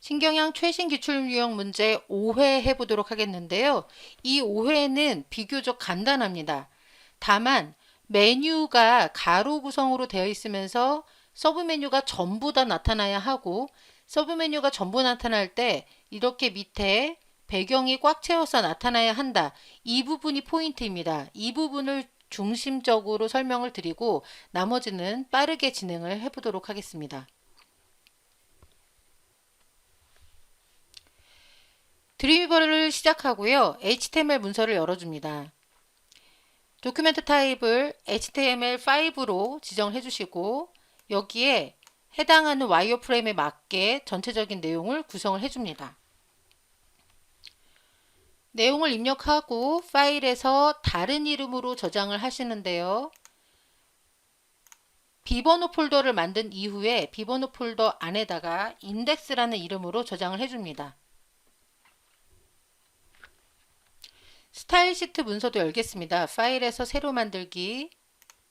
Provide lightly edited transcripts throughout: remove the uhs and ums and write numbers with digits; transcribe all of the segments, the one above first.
신경향 최신 기출 유형 문제 5회 해보도록 하겠는데요. 이 5회는 비교적 간단합니다. 다만 메뉴가 가로 구성으로 되어 있으면서 서브 메뉴가 전부 다 나타나야 하고, 서브 메뉴가 전부 나타날 때 이렇게 밑에 배경이 꽉 채워서 나타나야 한다. 이 부분이 포인트입니다. 이 부분을 중심적으로 설명을 드리고 나머지는 빠르게 진행을 해보도록 하겠습니다. 드림위버를 시작하고요. HTML 문서를 열어줍니다. 도큐멘트 타입을 HTML5로 지정해 주시고 여기에 해당하는 와이어프레임에 맞게 전체적인 내용을 구성을 해줍니다. 내용을 입력하고 파일에서 다른 이름으로 저장을 하시는데요. 비번호 폴더를 만든 이후에 비번호 폴더 안에다가 인덱스라는 이름으로 저장을 해줍니다. 스타일 시트 문서도 열겠습니다. 파일에서 새로 만들기,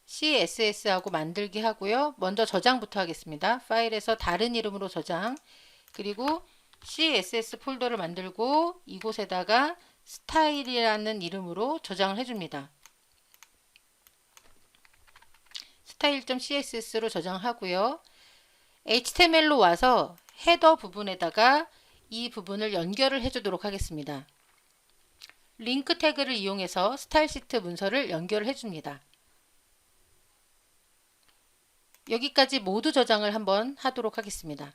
CSS하고 만들기 하고요. 먼저 저장부터 하겠습니다. 파일에서 다른 이름으로 저장, 그리고 CSS 폴더를 만들고 이곳에다가 스타일이라는 이름으로 저장을 해줍니다. style.css로 저장하고요. HTML로 와서 헤더 부분에다가 이 부분을 연결을 해주도록 하겠습니다. 링크 태그를 이용해서 스타일 시트 문서를 연결을 해줍니다. 여기까지 모두 저장을 한번 하도록 하겠습니다.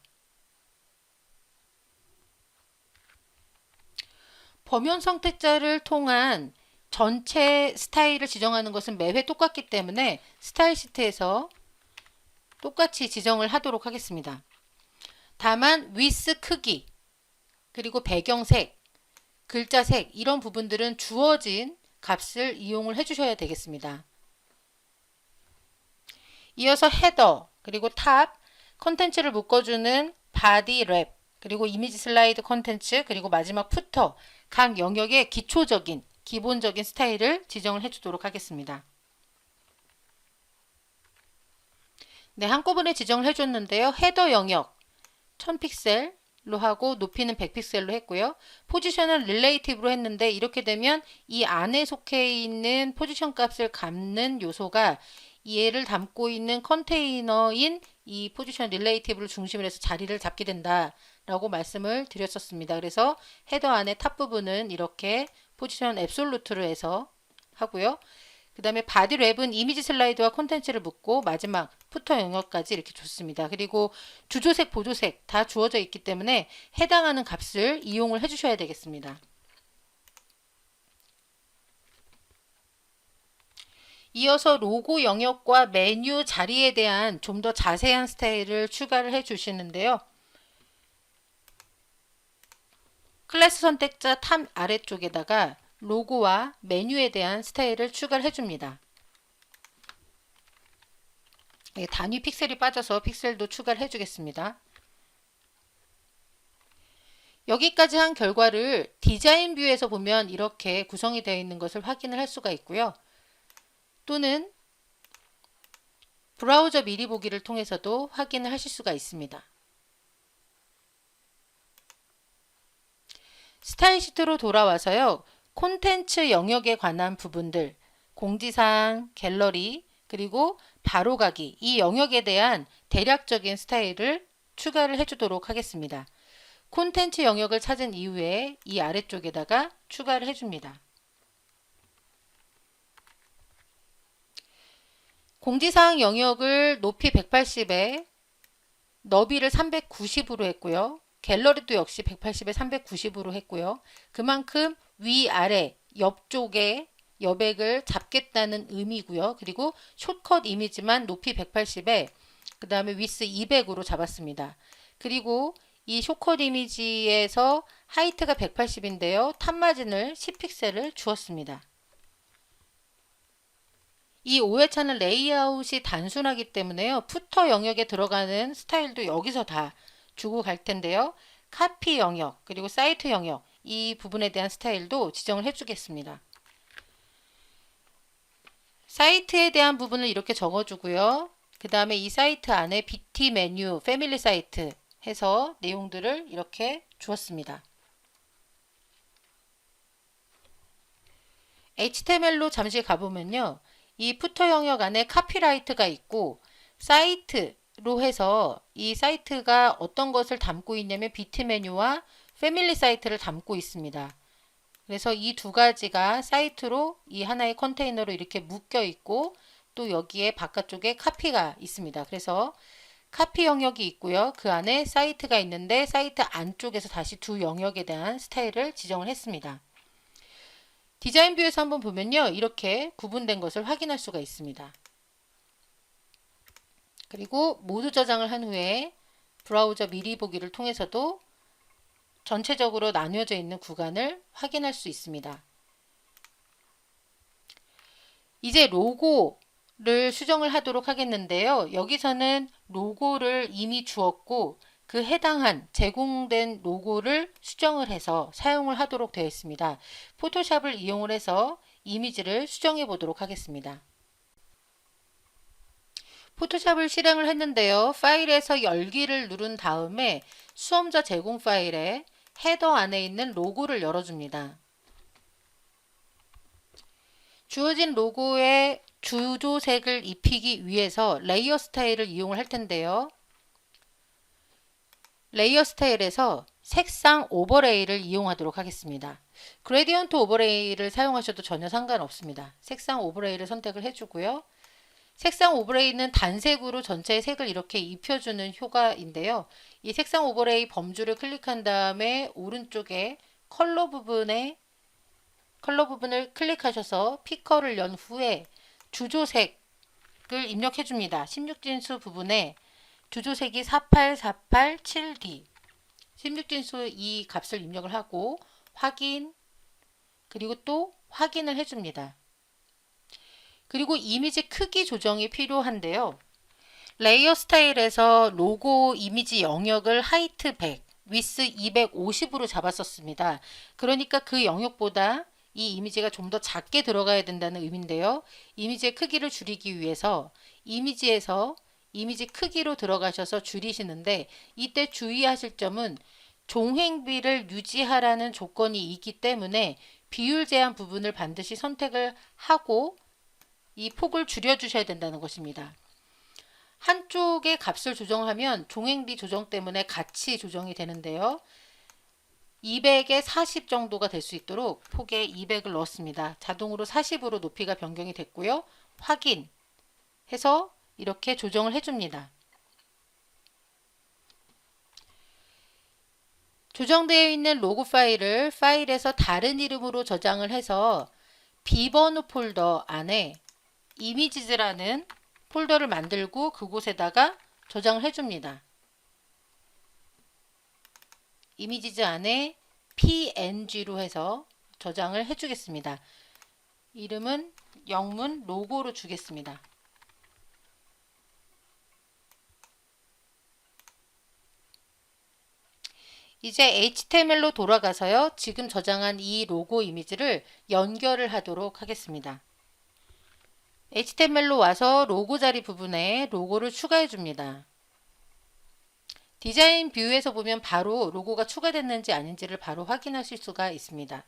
범용 선택자를 통한 전체 스타일을 지정하는 것은 매회 똑같기 때문에 스타일 시트에서 똑같이 지정을 하도록 하겠습니다. 다만 위스 크기, 그리고 배경색, 글자색 이런 부분들은 주어진 값을 이용을 해주셔야 되겠습니다. 이어서 헤더, 그리고 탑, 컨텐츠를 묶어주는 바디 랩, 그리고 이미지 슬라이드 컨텐츠, 그리고 마지막 푸터 각 영역의 기초적인 기본적인 스타일을 지정을 해주도록 하겠습니다. 네, 한꺼번에 지정을 해줬는데요. 헤더 영역 1000픽셀로 하고 높이는 100픽셀로 했고요. 포지션은 릴레이티브로 했는데 이렇게 되면 이 안에 속해 있는 포지션 값을 갖는 요소가 얘를 담고 있는 컨테이너인 이 포지션 릴레이티브를 중심으로 해서 자리를 잡게 된다라고 말씀을 드렸었습니다. 그래서 헤더 안에 탑 부분은 이렇게 포지션 앱솔루트로 해서 하고요. 그 다음에 바디 랩은 이미지 슬라이드와 콘텐츠를 묶고 마지막 푸터 영역까지 이렇게 줬습니다. 그리고 주조색, 보조색 다 주어져 있기 때문에 해당하는 값을 이용을 해주셔야 되겠습니다. 이어서 로고 영역과 메뉴 자리에 대한 좀 더 자세한 스타일을 추가를 해 주시는데요. 클래스 선택자 탑 아래쪽에다가 로고와 메뉴에 대한 스타일을 추가를 해줍니다. 단위 픽셀이 빠져서 픽셀도 추가를 해주겠습니다. 여기까지 한 결과를 디자인 뷰에서 보면 이렇게 구성이 되어 있는 것을 확인을 할 수가 있고요. 또는 브라우저 미리 보기를 통해서도 확인을 하실 수가 있습니다. 스타일 시트로 돌아와서요. 콘텐츠 영역에 관한 부분들, 공지사항, 갤러리, 그리고 바로가기 이 영역에 대한 대략적인 스타일을 추가를 해주도록 하겠습니다. 콘텐츠 영역을 찾은 이후에 이 아래쪽에다가 추가를 해줍니다. 공지사항 영역을 높이 180에 너비를 390으로 했고요. 갤러리도 역시 180에 390으로 했고요. 그만큼 위아래 옆쪽에 여백을 잡겠다는 의미고요. 그리고 숏컷 이미지만 높이 180에 그 다음에 위스 200으로 잡았습니다. 그리고 이 숏컷 이미지에서 하이트가 180인데요. 탑 마진을 10픽셀을 주었습니다. 이 5회차는 레이아웃이 단순하기 때문에요. 푸터 영역에 들어가는 스타일도 여기서 다 주고 갈 텐데요. 카피 영역 그리고 사이트 영역 이 부분에 대한 스타일도 지정을 해주겠습니다. 사이트에 대한 부분을 이렇게 적어주고요. 그 다음에 이 사이트 안에 BT 메뉴, 패밀리 사이트 해서 내용들을 이렇게 주었습니다. HTML로 잠시 가보면요. 이 푸터 영역 안에 카피라이트가 있고 사이트로 해서 이 사이트가 어떤 것을 담고 있냐면 비트 메뉴와 패밀리 사이트를 담고 있습니다. 그래서 이 두 가지가 사이트로 이 하나의 컨테이너로 이렇게 묶여 있고 또 여기에 바깥쪽에 카피가 있습니다. 그래서 카피 영역이 있고요. 그 안에 사이트가 있는데 사이트 안쪽에서 다시 두 영역에 대한 스타일을 지정을 했습니다. 디자인 뷰에서 한번 보면요. 이렇게 구분된 것을 확인할 수가 있습니다. 그리고 모두 저장을 한 후에 브라우저 미리 보기를 통해서도 전체적으로 나뉘어져 있는 구간을 확인할 수 있습니다. 이제 로고를 수정을 하도록 하겠는데요. 여기서는 로고를 이미 주었고 그 해당한 제공된 로고를 수정을 해서 사용을 하도록 되어 있습니다. 포토샵을 이용을 해서 이미지를 수정해 보도록 하겠습니다. 포토샵을 실행을 했는데요. 파일에서 열기를 누른 다음에 수험자 제공 파일에 헤더 안에 있는 로고를 열어줍니다. 주어진 로고에 주조색을 입히기 위해서 레이어 스타일을 이용을 할 텐데요. 레이어 스타일에서 색상 오버레이를 이용하도록 하겠습니다. 그레디언트 오버레이를 사용하셔도 전혀 상관없습니다. 색상 오버레이를 선택을 해주고요. 색상 오버레이는 단색으로 전체의 색을 이렇게 입혀주는 효과인데요. 이 색상 오버레이 범주를 클릭한 다음에 오른쪽에 컬러 부분을 클릭하셔서 피커를 연 후에 주조색을 입력해 줍니다. 16진수 부분에 주조색이 48487D 16진수 이 값을 입력을 하고 확인 그리고 또 확인을 해줍니다. 그리고 이미지 크기 조정이 필요한데요. 레이어 스타일에서 로고 이미지 영역을 하이트 100, 위스 250으로 잡았었습니다. 그러니까 그 영역보다 이 이미지가 좀 더 작게 들어가야 된다는 의미인데요. 이미지의 크기를 줄이기 위해서 이미지에서 이미지 크기로 들어가셔서 줄이시는데 이때 주의하실 점은 종횡비를 유지하라는 조건이 있기 때문에 비율 제한 부분을 반드시 선택을 하고 이 폭을 줄여주셔야 된다는 것입니다. 한쪽의 값을 조정하면 종횡비 조정 때문에 같이 조정이 되는데요. 200에 40 정도가 될 수 있도록 폭에 200을 넣었습니다. 자동으로 40으로 높이가 변경이 됐고요. 확인해서 이렇게 조정을 해줍니다. 조정되어 있는 로고 파일을 파일에서 다른 이름으로 저장을 해서 비번호 폴더 안에 이미지즈라는 폴더를 만들고 그곳에다가 저장을 해줍니다. 이미지즈 안에 png로 해서 저장을 해주겠습니다. 이름은 영문 로고로 주겠습니다. 이제 HTML로 돌아가서요. 지금 저장한 이 로고 이미지를 연결을 하도록 하겠습니다. HTML로 와서 로고 자리 부분에 로고를 추가해 줍니다. 디자인 뷰에서 보면 바로 로고가 추가됐는지 아닌지를 바로 확인하실 수가 있습니다.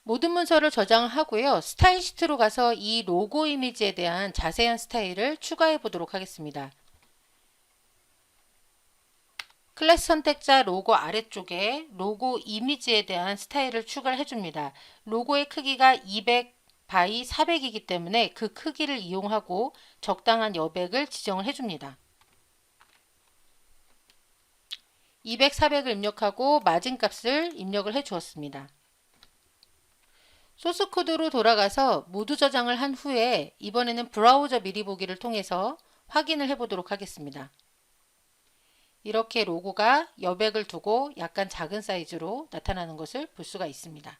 모든 문서를 저장하고요. 스타일 시트로 가서 이 로고 이미지에 대한 자세한 스타일을 추가해 보도록 하겠습니다. 클래스 선택자 로고 아래쪽에 로고 이미지에 대한 스타일을 추가를 해줍니다. 로고의 크기가 200 바이 400이기 때문에 그 크기를 이용하고 적당한 여백을 지정을 해줍니다. 200, 400을 입력하고 마진값을 입력을 해 주었습니다. 소스 코드로 돌아가서 모두 저장을 한 후에 이번에는 브라우저 미리 보기를 통해서 확인을 해 보도록 하겠습니다. 이렇게 로고가 여백을 두고 약간 작은 사이즈로 나타나는 것을 볼 수가 있습니다.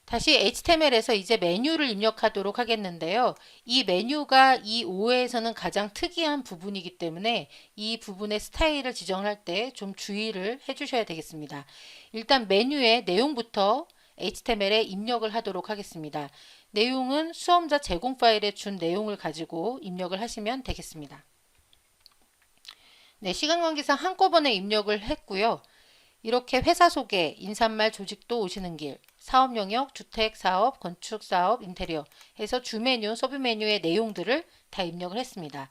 다시 HTML에서 이제 메뉴를 입력하도록 하겠는데요. 이 메뉴가 이 OO에서는 가장 특이한 부분이기 때문에 이 부분의 스타일을 지정할 때 좀 주의를 해주셔야 되겠습니다. 일단 메뉴의 내용부터 HTML에 입력을 하도록 하겠습니다. 내용은 수험자 제공 파일에 준 내용을 가지고 입력을 하시면 되겠습니다. 네, 시간 관계상 한꺼번에 입력을 했고요. 이렇게 회사 소개, 인사말 조직도 오시는 길, 사업 영역, 주택, 사업, 건축, 사업, 인테리어 해서 주 메뉴, 서브 메뉴의 내용들을 다 입력을 했습니다.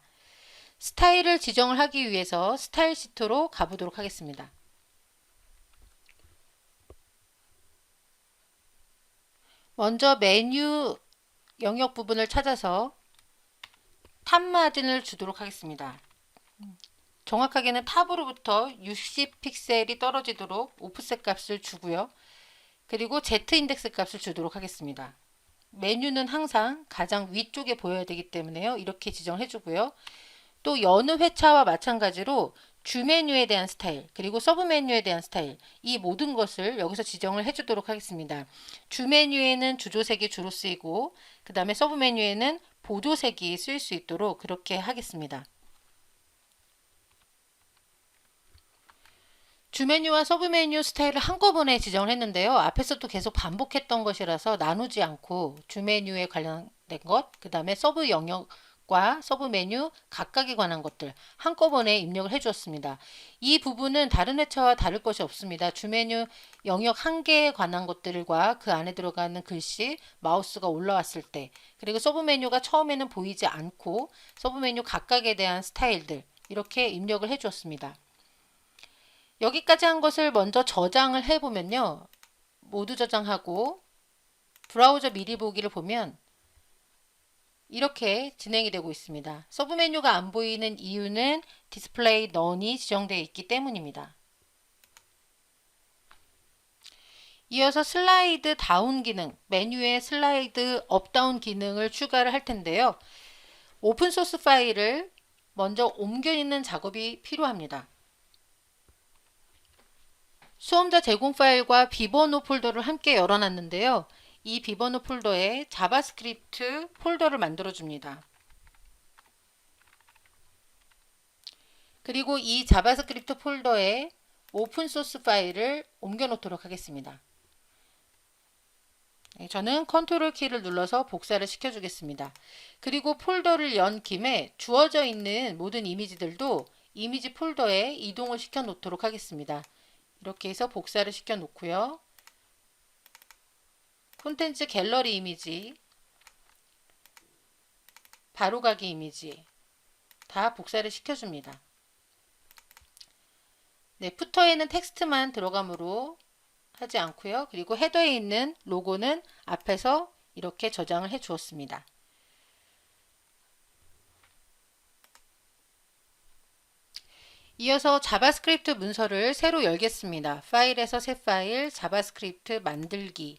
스타일을 지정을 하기 위해서 스타일 시트로 가보도록 하겠습니다. 먼저 메뉴 영역 부분을 찾아서 탑 마진을 주도록 하겠습니다. 정확하게는 탑으로부터 60 픽셀이 떨어지도록 오프셋 값을 주고요. 그리고 Z 인덱스 값을 주도록 하겠습니다. 메뉴는 항상 가장 위쪽에 보여야 되기 때문에요. 이렇게 지정해 주고요. 또 여느 회차와 마찬가지로 주 메뉴에 대한 스타일, 그리고 서브 메뉴에 대한 스타일, 이 모든 것을 여기서 지정을 해 주도록 하겠습니다. 주 메뉴에는 주조색이 주로 쓰이고, 그 다음에 서브 메뉴에는 보조색이 쓰일 수 있도록 그렇게 하겠습니다. 주 메뉴와 서브 메뉴 스타일을 한꺼번에 지정을 했는데요. 앞에서도 계속 반복했던 것이라서 나누지 않고 주 메뉴에 관련된 것, 그 다음에 서브 영역과 서브 메뉴 각각에 관한 것들 한꺼번에 입력을 해 주었습니다. 이 부분은 다른 회차와 다를 것이 없습니다. 주 메뉴 영역 한 개에 관한 것들과 그 안에 들어가는 글씨, 마우스가 올라왔을 때, 그리고 서브 메뉴가 처음에는 보이지 않고 서브 메뉴 각각에 대한 스타일들 이렇게 입력을 해 주었습니다. 여기까지 한 것을 먼저 저장을 해보면요. 모두 저장하고 브라우저 미리 보기를 보면 이렇게 진행이 되고 있습니다. 서브 메뉴가 안 보이는 이유는 디스플레이 넌이 지정되어 있기 때문입니다. 이어서 슬라이드 다운 기능, 메뉴에 슬라이드 업 다운 기능을 추가를 할 텐데요. 오픈소스 파일을 먼저 옮겨 있는 작업이 필요합니다. 수험자 제공 파일과 비번호 폴더를 함께 열어놨는데요. 이 비번호 폴더에 자바스크립트 폴더를 만들어 줍니다. 그리고 이 자바스크립트 폴더에 오픈소스 파일을 옮겨 놓도록 하겠습니다. 저는 컨트롤 키를 눌러서 복사를 시켜주겠습니다. 그리고 폴더를 연 김에 주어져 있는 모든 이미지들도 이미지 폴더에 이동을 시켜 놓도록 하겠습니다. 이렇게 해서 복사를 시켜 놓고요. 콘텐츠 갤러리 이미지, 바로가기 이미지 다 복사를 시켜줍니다. 네, 푸터에는 텍스트만 들어가므로 하지 않고요. 그리고 헤더에 있는 로고는 앞에서 이렇게 저장을 해 주었습니다. 이어서 자바스크립트 문서를 새로 열겠습니다. 파일에서 새 파일, 자바스크립트 만들기,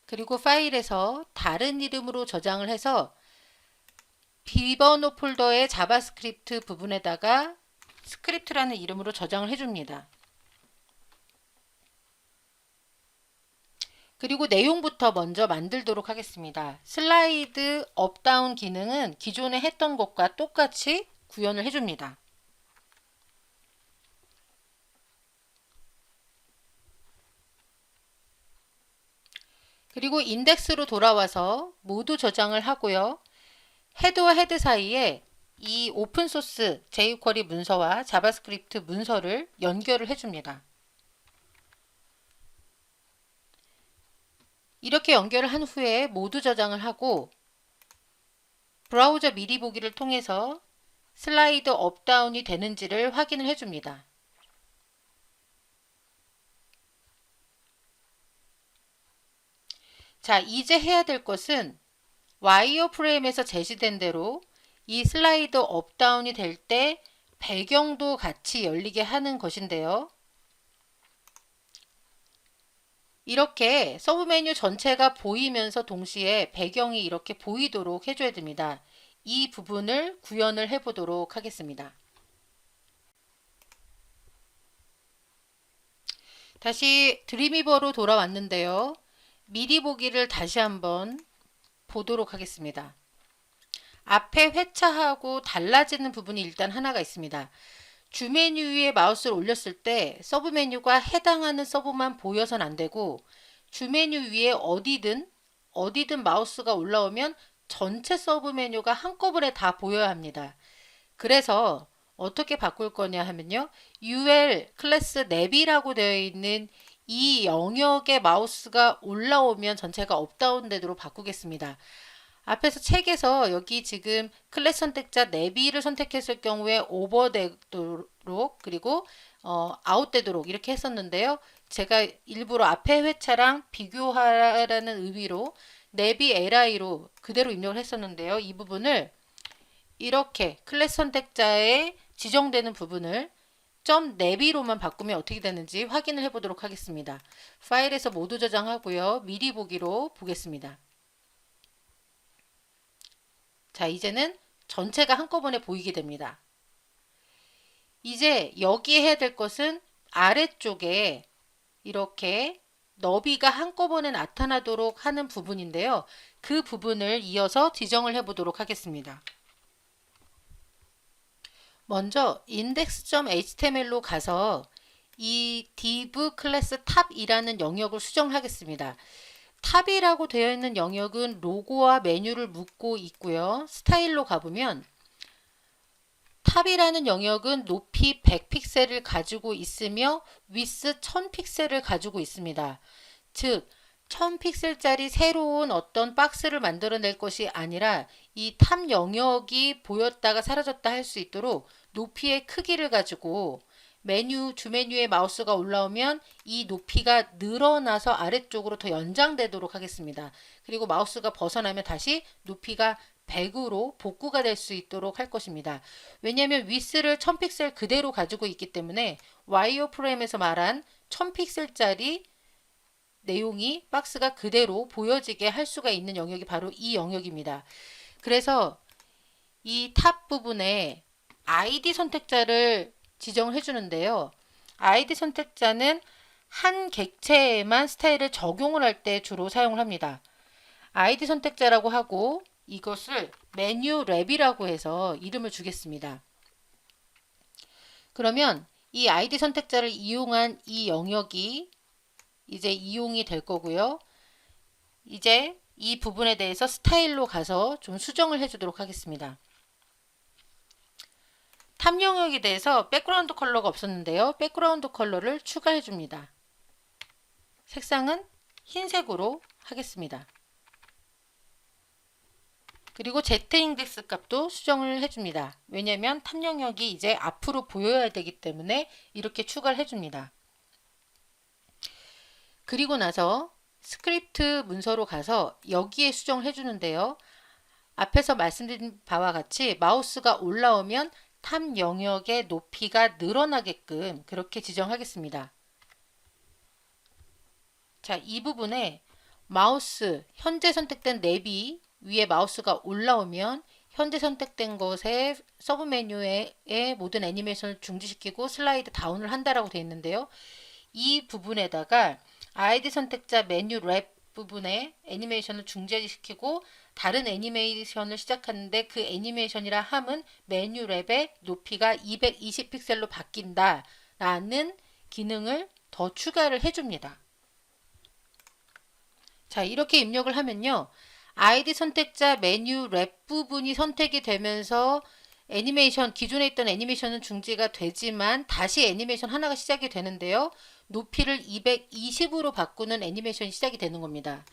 그리고 파일에서 다른 이름으로 저장을 해서 비번호 폴더의 자바스크립트 부분에다가 스크립트라는 이름으로 저장을 해줍니다. 그리고 내용부터 먼저 만들도록 하겠습니다. 슬라이드 업다운 기능은 기존에 했던 것과 똑같이 구현을 해줍니다. 그리고 인덱스로 돌아와서 모두 저장을 하고요. 헤드와 헤드 사이에 이 오픈소스 jQuery 문서와 자바스크립트 문서를 연결을 해줍니다. 이렇게 연결을 한 후에 모두 저장을 하고 브라우저 미리 보기를 통해서 슬라이드 업다운이 되는지를 확인을 해줍니다. 자, 이제 해야 될 것은 와이어프레임에서 제시된 대로 이 슬라이드 업다운이 될 때 배경도 같이 열리게 하는 것인데요. 이렇게 서브 메뉴 전체가 보이면서 동시에 배경이 이렇게 보이도록 해줘야 됩니다. 이 부분을 구현을 해보도록 하겠습니다. 다시 드림위버로 돌아왔는데요. 미리 보기를 다시 한번 보도록 하겠습니다. 앞에 회차하고 달라지는 부분이 일단 하나가 있습니다. 주 메뉴 위에 마우스를 올렸을 때 서브 메뉴가 해당하는 서브만 보여선 안 되고, 주 메뉴 위에 어디든 마우스가 올라오면 전체 서브 메뉴가 한꺼번에 다 보여야 합니다. 그래서 어떻게 바꿀 거냐 하면요. UL 클래스 랩이라고 되어 있는 이 영역에 마우스가 올라오면 전체가 업다운 되도록 바꾸겠습니다. 앞에서 책에서 여기 지금 클래스 선택자 내비를 선택했을 경우에 오버되도록 그리고 아웃되도록 이렇게 했었는데요. 제가 일부러 앞에 회차랑 비교하라는 의미로 내비 LI로 그대로 입력을 했었는데요. 이 부분을 이렇게 클래스 선택자에 지정되는 부분을 .내비로만 바꾸면 어떻게 되는지 확인을 해보도록 하겠습니다. 파일에서 모두 저장하고요. 미리 보기로 보겠습니다. 자, 이제는 전체가 한꺼번에 보이게 됩니다. 이제 여기 해야 될 것은 아래쪽에 이렇게 너비가 한꺼번에 나타나도록 하는 부분인데요. 그 부분을 이어서 지정을 해보도록 하겠습니다. 먼저 index.html로 가서 이 div 클래스 탑이라는 영역을 수정하겠습니다. 탑이라고 되어 있는 영역은 로고와 메뉴를 묶고 있고요. 스타일로 가보면 탑이라는 영역은 높이 100픽셀을 가지고 있으며 위스 1000픽셀을 가지고 있습니다. 즉 1000픽셀짜리 새로운 어떤 박스를 만들어낼 것이 아니라 이 탑 영역이 보였다가 사라졌다 할 수 있도록 높이의 크기를 가지고 주 메뉴에 마우스가 올라오면 이 높이가 늘어나서 아래쪽으로 더 연장되도록 하겠습니다. 그리고 마우스가 벗어나면 다시 높이가 100으로 복구가 될 수 있도록 할 것입니다. 왜냐하면 위스를 1000픽셀 그대로 가지고 있기 때문에 와이어프레임에서 말한 1000픽셀짜리 내용이 박스가 그대로 보여지게 할 수가 있는 영역이 바로 이 영역입니다. 그래서 이 탑 부분에 ID 선택자를 지정을 해주는데요. ID 선택자는 한 객체에만 스타일을 적용을 할 때 주로 사용을 합니다. ID 선택자라고 하고 이것을 메뉴 랩이라고 해서 이름을 주겠습니다. 그러면 이 ID 선택자를 이용한 이 영역이 이제 이용이 될 거고요. 이제 이 부분에 대해서 스타일로 가서 좀 수정을 해주도록 하겠습니다. 탑 영역에 대해서 백그라운드 컬러가 없었는데요. 백그라운드 컬러를 추가해 줍니다. 색상은 흰색으로 하겠습니다. 그리고 Z인덱스 값도 수정을 해줍니다. 왜냐하면 탑 영역이 이제 앞으로 보여야 되기 때문에 이렇게 추가를 해줍니다. 그리고 나서 스크립트 문서로 가서 여기에 수정을 해주는데요. 앞에서 말씀드린 바와 같이 마우스가 올라오면 탑 영역의 높이가 늘어나게끔 그렇게 지정하겠습니다. 자, 이 부분에 마우스 현재 선택된 내비 위에 마우스가 올라오면 현재 선택된 것에 서브 메뉴의 모든 애니메이션을 중지시키고 슬라이드 다운을 한다라고 되어 있는데요. 이 부분에다가 ID 선택자 메뉴 랩 부분에 애니메이션을 중지시키고 다른 애니메이션을 시작하는데 그 애니메이션이라 함은 메뉴 랩의 높이가 220픽셀로 바뀐다 라는 기능을 더 추가를 해줍니다. 자, 이렇게 입력을 하면요. ID 선택자 메뉴 랩 부분이 선택이 되면서 애니메이션, 기존에 있던 애니메이션은 중지가 되지만 다시 애니메이션 하나가 시작이 되는데요. 높이를 220으로 바꾸는 애니메이션이 시작이 되는 겁니다.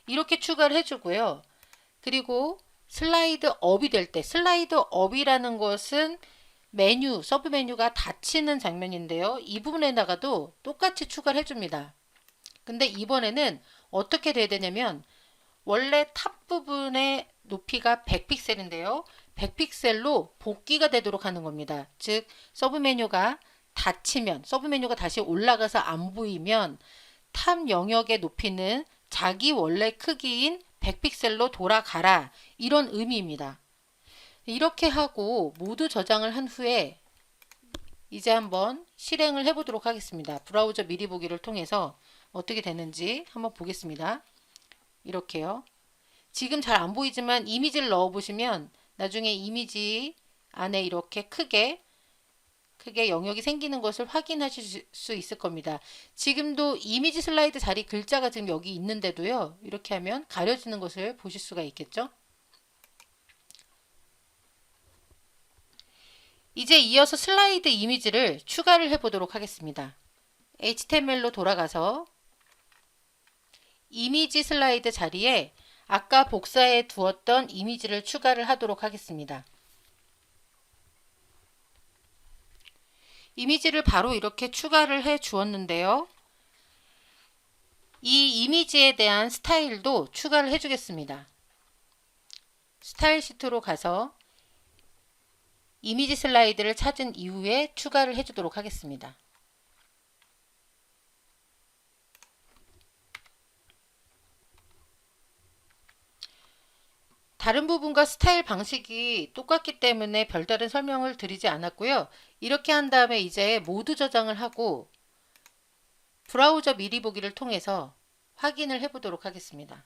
이렇게 추가를 해주고요. 그리고 슬라이드 업이 될 때, 슬라이드 업이라는 것은 메뉴, 서브 메뉴가 닫히는 장면인데요. 이 부분에다가도 똑같이 추가를 해줍니다. 근데 이번에는 어떻게 돼야 되냐면 원래 탑 부분의 높이가 100픽셀인데요. 100픽셀로 복귀가 되도록 하는 겁니다. 즉 서브 메뉴가 닫히면 서브 메뉴가 다시 올라가서 안 보이면 탑 영역의 높이는 자기 원래 크기인 100픽셀로 돌아가라 이런 의미입니다. 이렇게 하고 모두 저장을 한 후에 이제 한번 실행을 해보도록 하겠습니다. 브라우저 미리 보기를 통해서 어떻게 되는지 한번 보겠습니다. 이렇게요. 지금 잘 안 보이지만 이미지를 넣어 보시면 나중에 이미지 안에 이렇게 크게 영역이 생기는 것을 확인하실 수 있을 겁니다. 지금도 이미지 슬라이드 자리 글자가 지금 여기 있는데도요. 이렇게 하면 가려지는 것을 보실 수가 있겠죠. 이제 이어서 슬라이드 이미지를 추가를 해 보도록 하겠습니다. HTML로 돌아가서 이미지 슬라이드 자리에 아까 복사해 두었던 이미지를 추가를 하도록 하겠습니다. 이미지를 바로 이렇게 추가를 해 주었는데요. 이 이미지에 대한 스타일도 추가를 해 주겠습니다. 스타일 시트로 가서 이미지 슬라이드를 찾은 이후에 추가를 해 주도록 하겠습니다. 다른 부분과 스타일 방식이 똑같기 때문에 별다른 설명을 드리지 않았고요. 이렇게 한 다음에 이제 모두 저장을 하고 브라우저 미리 보기를 통해서 확인을 해 보도록 하겠습니다.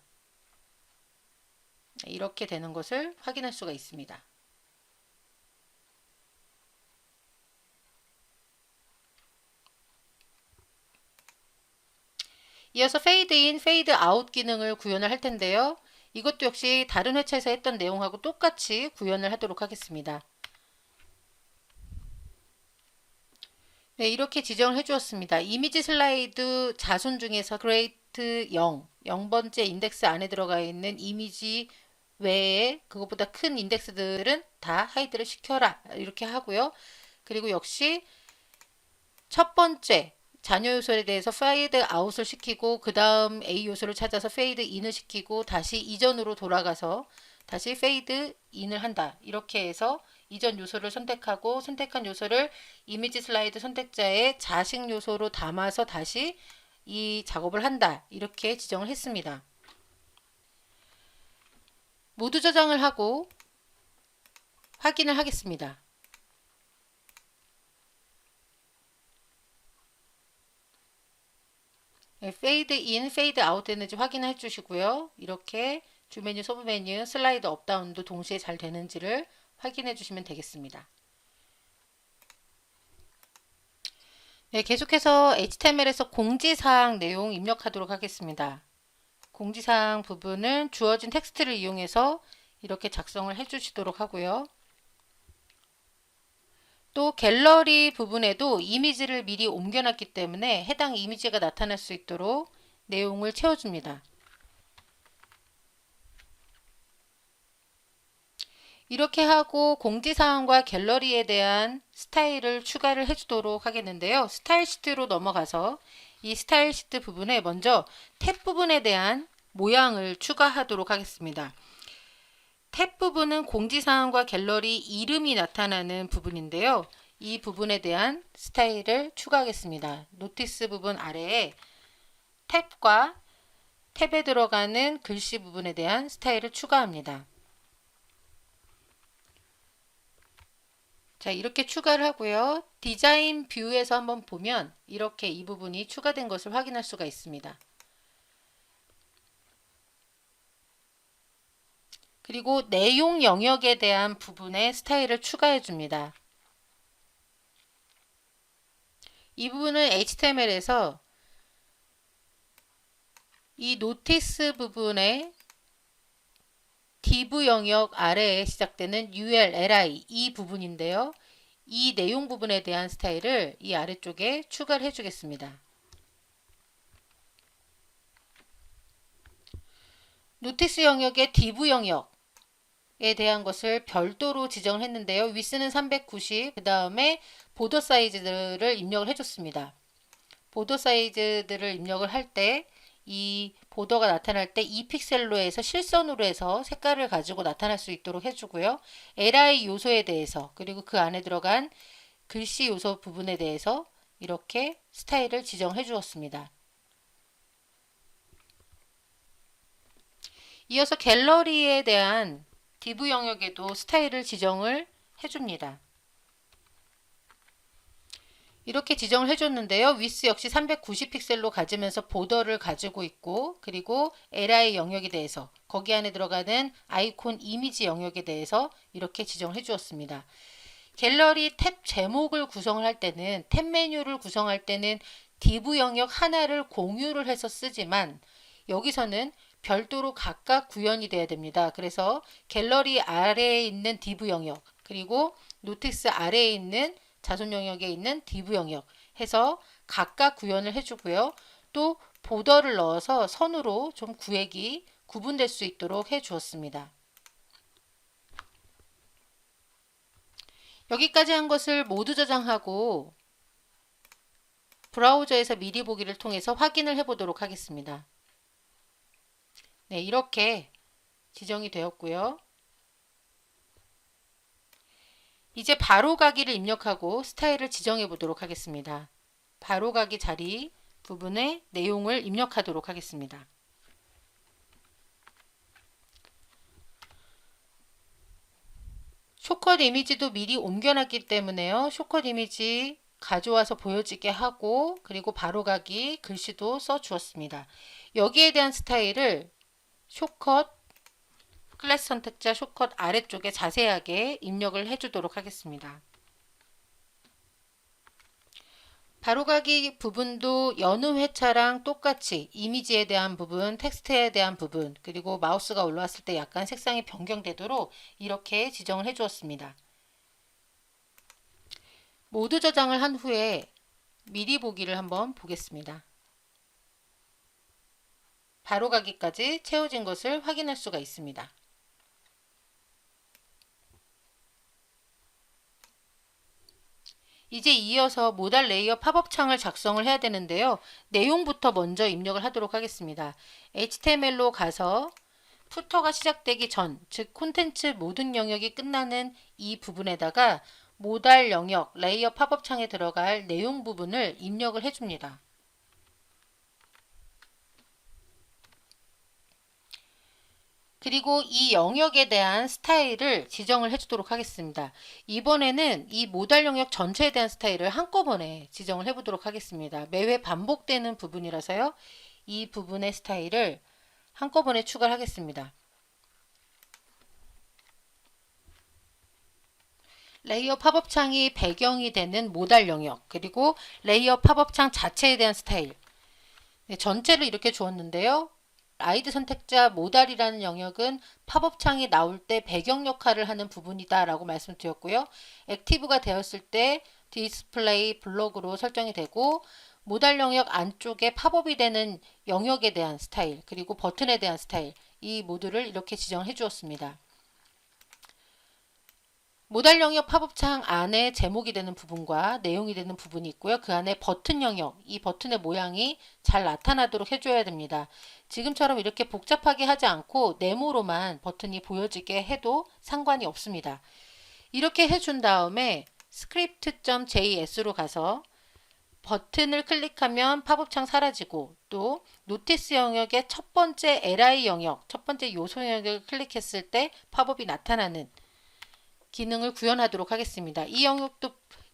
이렇게 되는 것을 확인할 수가 있습니다. 이어서 페이드 인, 페이드 아웃 기능을 구현을 할 텐데요. 이것도 역시 다른 회차에서 했던 내용하고 똑같이 구현을 하도록 하겠습니다. 네, 이렇게 지정을 해 주었습니다. 이미지 슬라이드 자손 중에서 그레이트 0, 0번째 인덱스 안에 들어가 있는 이미지 외에 그것보다 큰 인덱스들은 다 하이드를 시켜라 이렇게 하고요. 그리고 역시 첫 번째 잔여 요소에 대해서 페이드 아웃을 시키고 그 다음 A 요소를 찾아서 페이드 인을 시키고 다시 이전으로 돌아가서 다시 페이드 인을 한다. 이렇게 해서 이전 요소를 선택하고 선택한 요소를 이미지 슬라이드 선택자의 자식 요소로 담아서 다시 이 작업을 한다. 이렇게 지정을 했습니다. 모두 저장을 하고 확인을 하겠습니다. 페이드 인, 페이드 아웃 되는지 확인해 주시고요. 이렇게 주 메뉴, 서브 메뉴, 슬라이드 업다운도 동시에 잘 되는지를 확인해 주시면 되겠습니다. 네, 계속해서 HTML에서 공지사항 내용 입력하도록 하겠습니다. 공지사항 부분은 주어진 텍스트를 이용해서 이렇게 작성을 해 주시도록 하고요. 또 갤러리 부분에도 이미지를 미리 옮겨놨기 때문에 해당 이미지가 나타날 수 있도록 내용을 채워줍니다. 이렇게 하고 공지사항과 갤러리에 대한 스타일을 추가를 해주도록 하겠는데요. 스타일 시트로 넘어가서 이 스타일 시트 부분에 먼저 탭 부분에 대한 모양을 추가하도록 하겠습니다. 탭 부분은 공지사항과 갤러리 이름이 나타나는 부분인데요. 이 부분에 대한 스타일을 추가하겠습니다. 노티스 부분 아래에 탭과 탭에 들어가는 글씨 부분에 대한 스타일을 추가합니다. 자, 이렇게 추가를 하고요. 디자인 뷰에서 한번 보면 이렇게 이 부분이 추가된 것을 확인할 수가 있습니다. 그리고 내용 영역에 대한 부분에 스타일을 추가해 줍니다. 이 부분은 HTML에서 이 노티스 부분에 div 영역 아래에 시작되는 ul, li 이 부분인데요. 이 내용 부분에 대한 스타일을 이 아래쪽에 추가를 해주겠습니다. 노티스 영역의 div 영역에 대한 것을 별도로 지정을 했는데요. 위스는 390, 그 다음에 보더 사이즈들을 입력을 해줬습니다. 보더 사이즈들을 입력을 할 때 이 보더가 나타날 때 2픽셀로 해서 실선으로 해서 색깔을 가지고 나타날 수 있도록 해주고요. li 요소에 대해서 그리고 그 안에 들어간 글씨 요소 부분에 대해서 이렇게 스타일을 지정해 주었습니다. 이어서 갤러리에 대한 div 영역에도 스타일을 지정을 해줍니다. 이렇게 지정을 해줬는데요. 위스 역시 390 픽셀로 가지면서 보더를 가지고 있고, 그리고 LI 영역에 대해서 거기 안에 들어가는 아이콘 이미지 영역에 대해서 이렇게 지정을 해주었습니다. 갤러리 탭 제목을 구성을 할 때는, 탭 메뉴를 구성할 때는 div 영역 하나를 공유를 해서 쓰지만 여기서는 별도로 각각 구현이 돼야 됩니다. 그래서 갤러리 아래에 있는 div 영역, 그리고 노티스 아래에 있는 자손 영역에 있는 div 영역 해서 각각 구현을 해주고요. 또 보더를 넣어서 선으로 좀 구획이 구분될 수 있도록 해 주었습니다. 여기까지 한 것을 모두 저장하고 브라우저에서 미리 보기를 통해서 확인을 해 보도록 하겠습니다. 네, 이렇게 지정이 되었고요. 이제 바로가기를 입력하고 스타일을 지정해 보도록 하겠습니다. 바로가기 자리 부분에 내용을 입력하도록 하겠습니다. 숏컷 이미지도 미리 옮겨놨기 때문에요. 숏컷 이미지 가져와서 보여지게 하고, 그리고 바로가기 글씨도 써 주었습니다. 여기에 대한 스타일을 숏컷 클래스 선택자 숏컷 아래쪽에 자세하게 입력을 해주도록 하겠습니다. 바로가기 부분도 여느 회차랑 똑같이 이미지에 대한 부분, 텍스트에 대한 부분, 그리고 마우스가 올라왔을 때 약간 색상이 변경되도록 이렇게 지정을 해 주었습니다. 모두 저장을 한 후에 미리 보기를 한번 보겠습니다. 바로가기까지 채워진 것을 확인할 수가 있습니다. 이제 이어서 모달 레이어 팝업 창을 작성을 해야 되는데요. 내용부터 먼저 입력을 하도록 하겠습니다. HTML로 가서 푸터가 시작되기 전, 즉 콘텐츠 모든 영역이 끝나는 이 부분에다가 모달 영역 레이어 팝업 창에 들어갈 내용 부분을 입력을 해줍니다. 그리고 이 영역에 대한 스타일을 지정을 해주도록 하겠습니다. 이번에는 이 모달 영역 전체에 대한 스타일을 한꺼번에 지정을 해보도록 하겠습니다. 매회 반복되는 부분이라서요. 이 부분의 스타일을 한꺼번에 추가를 하겠습니다. 레이어 팝업 창이 배경이 되는 모달 영역, 그리고 레이어 팝업 창 자체에 대한 스타일, 네, 전체를 이렇게 주었는데요. 라이드 선택자 모달이라는 영역은 팝업 창이 나올 때 배경 역할을 하는 부분이다 라고 말씀드렸고요. 액티브가 되었을 때 디스플레이 블록으로 설정이 되고, 모달 영역 안쪽에 팝업이 되는 영역에 대한 스타일, 그리고 버튼에 대한 스타일, 이 모두를 이렇게 지정해 주었습니다. 모달 영역 팝업창 안에 제목이 되는 부분과 내용이 되는 부분이 있고요. 그 안에 버튼 영역, 이 버튼의 모양이 잘 나타나도록 해줘야 됩니다. 지금처럼 이렇게 복잡하게 하지 않고 네모로만 버튼이 보여지게 해도 상관이 없습니다. 이렇게 해준 다음에 script.js로 가서 버튼을 클릭하면 팝업창 사라지고, 또 노티스 영역의 첫 번째 li 영역, 첫 번째 요소 영역을 클릭했을 때 팝업이 나타나는 기능을 구현하도록 하겠습니다. 이 영역도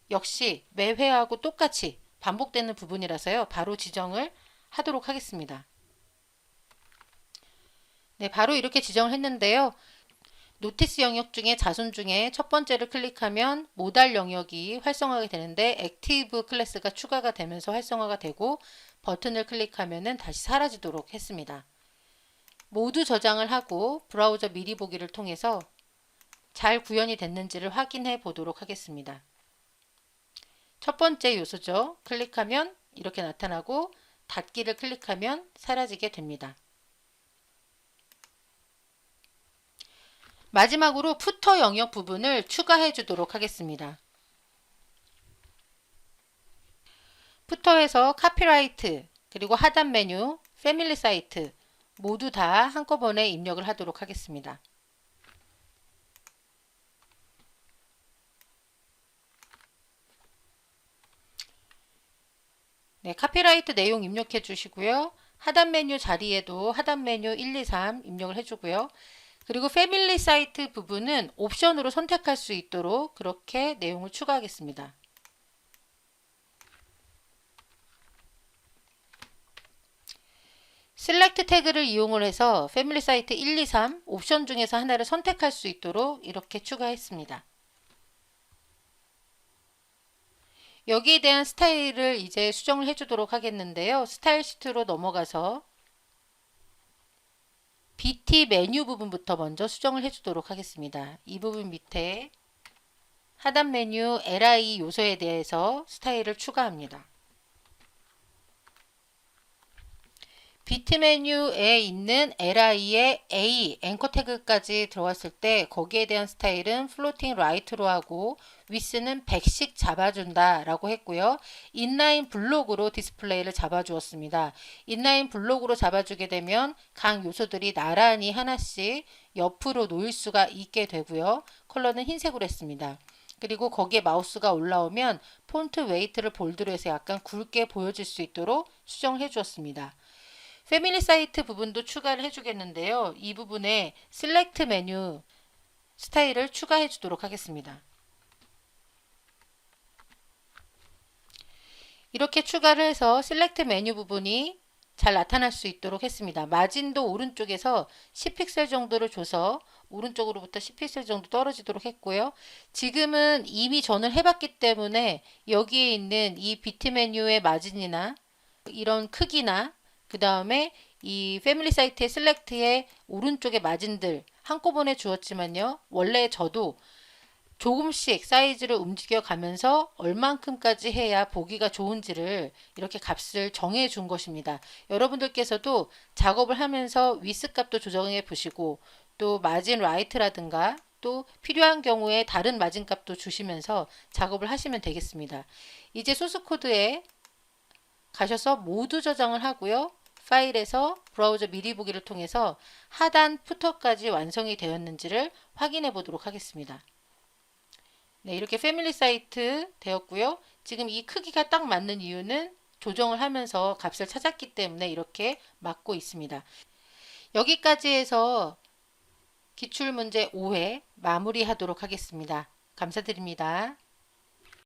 역시 매 회하고 똑같이 반복되는 부분이라서요. 바로 지정을 하도록 하겠습니다. 네, 바로 이렇게 지정을 했는데요. 노티스 영역 중에 자손 중에 첫 번째를 클릭하면 모달 영역이 활성화가 되는데 액티브 클래스가 추가가 되면서 활성화가 되고, 버튼을 클릭하면 다시 사라지도록 했습니다. 모두 저장을 하고 브라우저 미리 보기를 통해서 잘 구현이 됐는지를 확인해 보도록 하겠습니다. 첫 번째 요소죠. 클릭하면 이렇게 나타나고, 닫기를 클릭하면 사라지게 됩니다. 마지막으로 푸터 영역 부분을 추가해 주도록 하겠습니다. 푸터에서 카피라이트, 그리고 하단 메뉴, 패밀리 사이트 모두 다 한꺼번에 입력을 하도록 하겠습니다. 네, 카피라이트 내용 입력해 주시고요. 하단 메뉴 자리에도 하단 메뉴 1, 2, 3 입력을 해주고요. 그리고 패밀리 사이트 부분은 옵션으로 선택할 수 있도록 그렇게 내용을 추가하겠습니다. 셀렉트 태그를 이용을 해서 패밀리 사이트 1, 2, 3 옵션 중에서 하나를 선택할 수 있도록 이렇게 추가했습니다. 여기에 대한 스타일을 이제 수정을 해주도록 하겠는데요. 스타일 시트로 넘어가서 BT 메뉴 부분부터 먼저 수정을 해주도록 하겠습니다. 이 부분 밑에 하단 메뉴 LI 요소에 대해서 스타일을 추가합니다. BT 메뉴에 있는 LI의 A, 앵커 태그까지 들어왔을 때 거기에 대한 스타일은 플로팅 라이트로 하고 위스는 100씩 잡아준다 라고 했고요. 인라인 블록으로 디스플레이를 잡아주었습니다. 인라인 블록으로 잡아주게 되면 각 요소들이 나란히 하나씩 옆으로 놓일 수가 있게 되고요. 컬러는 흰색으로 했습니다. 그리고 거기에 마우스가 올라오면 폰트 웨이트를 볼드로 해서 약간 굵게 보여질 수 있도록 수정을 해주었습니다. 패밀리 사이트 부분도 추가를 해주겠는데요. 이 부분에 셀렉트 메뉴 스타일을 추가해 주도록 하겠습니다. 이렇게 추가를 해서 셀렉트 메뉴 부분이 잘 나타날 수 있도록 했습니다. 마진도 오른쪽에서 10픽셀 정도를 줘서 오른쪽으로부터 10픽셀 정도 떨어지도록 했고요. 지금은 이미 전을 해봤기 때문에 여기에 있는 이 비트 메뉴의 마진이나 이런 크기나 그 다음에 이 패밀리 사이트의 셀렉트의 오른쪽의 마진들 한꺼번에 주었지만요. 원래 저도 조금씩 사이즈를 움직여 가면서 얼만큼까지 해야 보기가 좋은지를 이렇게 값을 정해 준 것입니다. 여러분들께서도 작업을 하면서 위스 값도 조정해 보시고 또 마진 라이트라든가 또 필요한 경우에 다른 마진 값도 주시면서 작업을 하시면 되겠습니다. 이제 소스 코드에 가셔서 모두 저장을 하고요. 파일에서 브라우저 미리 보기를 통해서 하단 푸터까지 완성이 되었는지를 확인해 보도록 하겠습니다. 네, 이렇게 패밀리 사이트 되었고요. 지금 이 크기가 딱 맞는 이유는 조정을 하면서 값을 찾았기 때문에 이렇게 맞고 있습니다. 여기까지 해서 기출문제 5회 마무리하도록 하겠습니다. 감사드립니다.